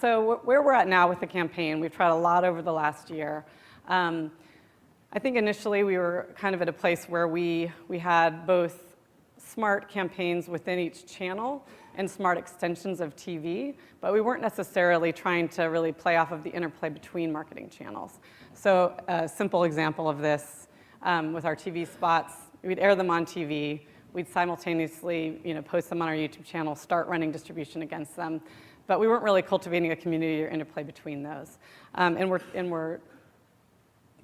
So where we're at now with the campaign, we've tried a lot over the last year. I think initially we were kind of at a place where we had both smart campaigns within each channel and smart extensions of TV, but we weren't necessarily trying to really play off of the interplay between marketing channels. So a simple example of this with our TV spots, we'd air them on TV, we'd simultaneously post them on our YouTube channel, start running distribution against them, but we weren't really cultivating a community or interplay between those.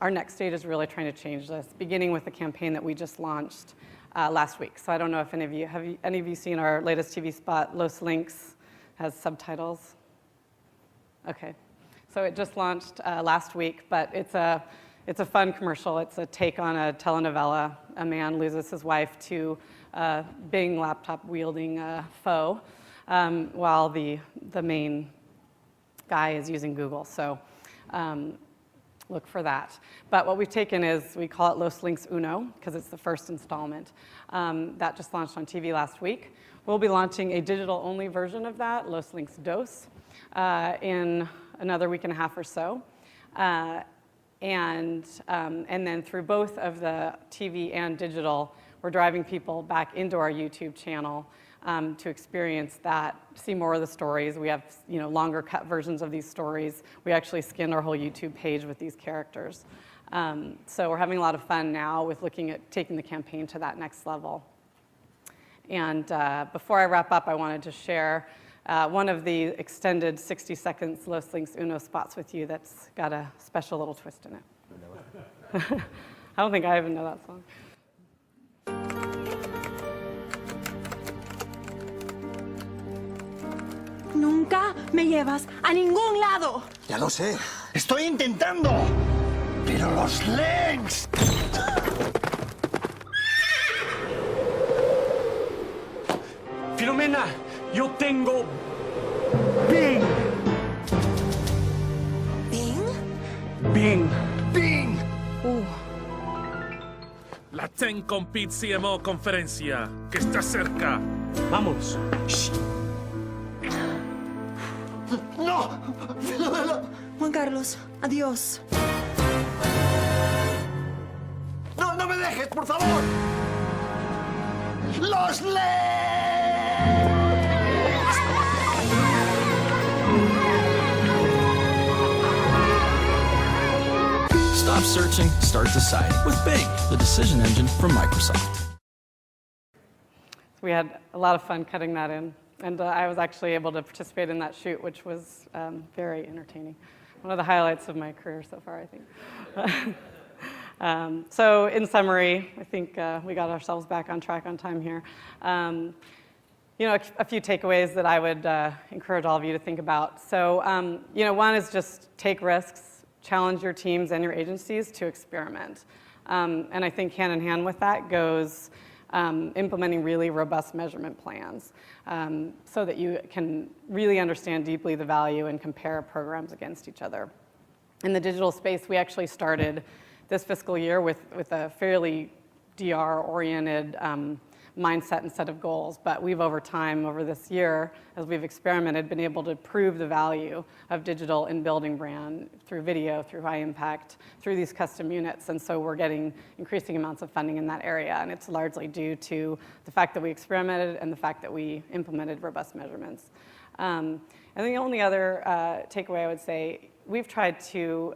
Our next stage is really trying to change this, beginning with the campaign that we just launched last week. So I don't know if any of you seen our latest TV spot, Los Links, has subtitles? Okay, so it just launched last week, but it's a fun commercial. It's a take on a telenovela. A man loses his wife to a Bing laptop-wielding foe, while the main guy is using Google. So look for that. But what we've taken is, we call it Los Links Uno, because it's the first installment. That just launched on TV last week. We'll be launching a digital-only version of that, Los Links Dos, in another week and a half or so. And then through both of the TV and digital, we're driving people back into our YouTube channel to experience that, see more of the stories. We have longer cut versions of these stories. We actually skinned our whole YouTube page with these characters. So we're having a lot of fun now with looking at taking the campaign to that next level. And before I wrap up, I wanted to share one of the extended 60 seconds Los Links Uno spots with you that's got a special little twist in it. I don't think I even know that song. Nunca me llevas a ningún lado. Ya lo sé. Estoy intentando. Pero los links. Filomena, yo tengo Bing. ¿Bing? Bing. Bing. La Tencom PCMO conferencia, que está cerca. Vamos. Shh. No. Filomena. Juan Carlos, adiós. No, no me dejes, por favor. Los links. Stop searching, start deciding with Bing, the decision engine from Microsoft. We had a lot of fun cutting that in, and I was actually able to participate in that shoot, which was very entertaining. One of the highlights of my career so far, I think. So in summary, I think we got ourselves back on track on time here. A few takeaways that I would encourage all of you to think about. So, one is just take risks, challenge your teams and your agencies to experiment. And I think hand in hand with that goes implementing really robust measurement plans so that you can really understand deeply the value and compare programs against each other. In the digital space, we actually started this fiscal year with a fairly DR-oriented mindset and set of goals, but we've over time, over this year, as we've experimented, been able to prove the value of digital in building brand through video, through high impact, through these custom units, and so we're getting increasing amounts of funding in that area, and it's largely due to the fact that we experimented and the fact that we implemented robust measurements. And the only other takeaway I would say, we've tried to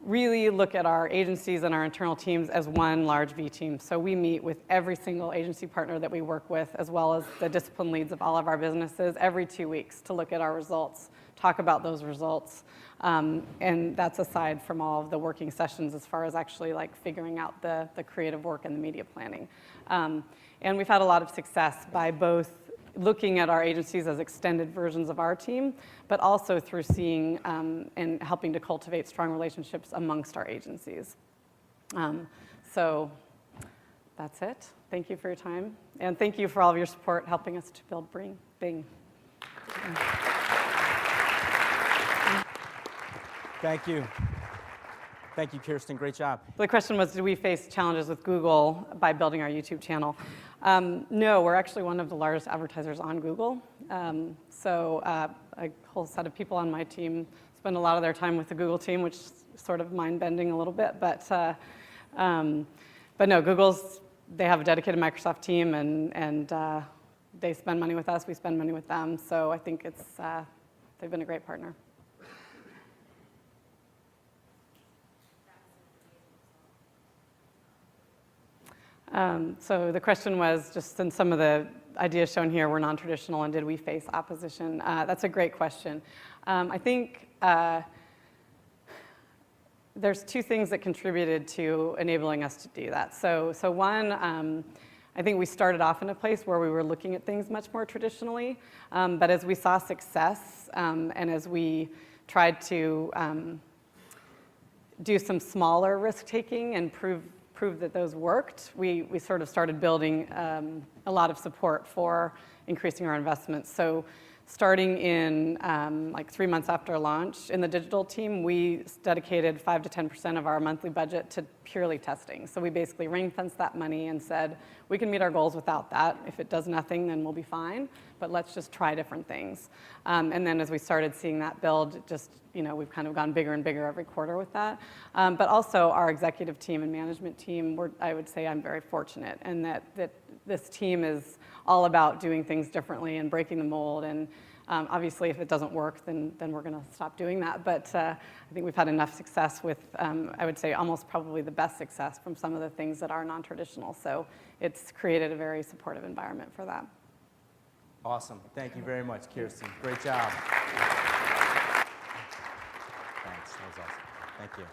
really look at our agencies and our internal teams as one large V team. So we meet with every single agency partner that we work with, as well as the discipline leads of all of our businesses every 2 weeks to look at our results, talk about those results. And that's aside from all of the working sessions as far as actually like figuring out the creative work and the media planning. And we've had a lot of success by both looking at our agencies as extended versions of our team, but also through seeing and helping to cultivate strong relationships amongst our agencies. So that's it. Thank you for your time. And thank you for all of your support helping us to build Bing. Thank you. Thank you, Kirsten. Great job. The question was, did we face challenges with Google by building our YouTube channel? No, we're actually one of the largest advertisers on Google. A whole set of people on my team spend a lot of their time with the Google team, which is sort of mind-bending a little bit. But no, they have a dedicated Microsoft team, and they spend money with us, we spend money with them. So I think they've been a great partner. So the question was, just in some of the ideas shown here were non-traditional, and did we face opposition? That's a great question. I think there's two things that contributed to enabling us to do that. So one, I think we started off in a place where we were looking at things much more traditionally, but as we saw success and as we tried to do some smaller risk-taking and prove that those worked, we sort of started building a lot of support for increasing our investments. So starting in like 3 months after launch, in the digital team, we dedicated 5 to 10% of our monthly budget to purely testing. So we basically ring-fenced that money and said, we can meet our goals without that. If it does nothing, then we'll be fine, but let's just try different things. And then as we started seeing that build, we've kind of gone bigger and bigger every quarter with that. But also our executive team and management team, I would say I'm very fortunate, and that this team is all about doing things differently and breaking the mold. And obviously, if it doesn't work, then we're going to stop doing that. But I think we've had enough success with, I would say, almost probably the best success from some of the things that are non-traditional. So it's created a very supportive environment for that. Awesome. Thank you very much, Kirsten. Great job. Thanks. That was awesome. Thank you.